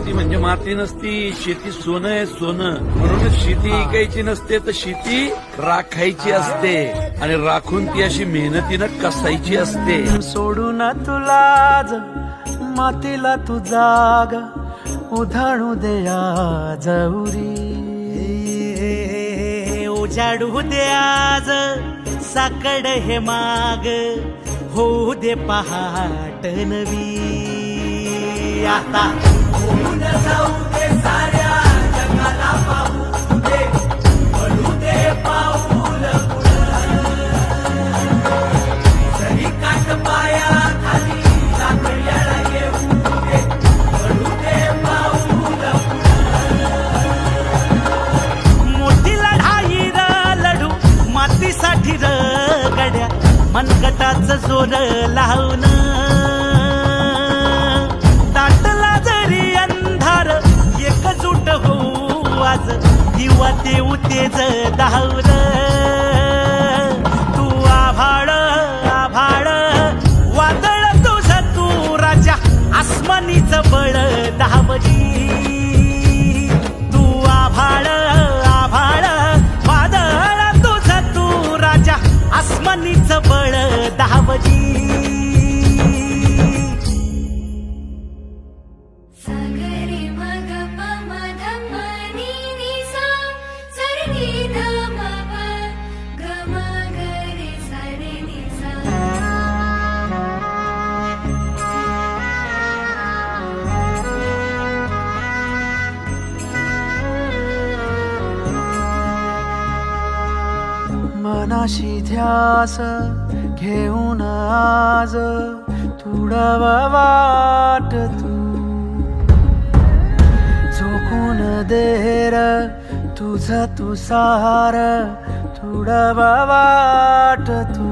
शेती म्हणजे माती नसती, शेती सोनं आहे सोनं. म्हणूनच शेती इकायची नसते तर शेती राखायची असते आणि राखून ती अशी मेहनतीनं कसायची असते. सोडून तुला मातीला तू जाग उधाणू दे आज उरी. उजाडू दे आज साकड हे माग होऊ दे पहाट नवी. आता होऊन जाऊ दे साऱ्या जगाला पाहू दे पडू दे पाऊल जरी काट पाया खाली साखळ्याला येऊ दे पडू दे पाऊल. मोठी लढाई लढू मातीसाठी गड्या मनगटाच जोर लावून. दाटला जरी अंधार एकजूट होऊ आज दिवा देऊ तेज धावर. तू आभाळ आभाळ वादळ तुझ तू राजा आसमानीच बळ धावजी. तू आभाळ आभाळ वादळ तुझ तू राजा आसमानीच बळ धावजी. सगरे मग पम धम नी नी सा सरनी धम प गम गरे सरे नि सा. मनाशी ध्यास घेऊन आज तुडवा वाट तू झोकून देर तुझ तू सार तुडवा वाट तू.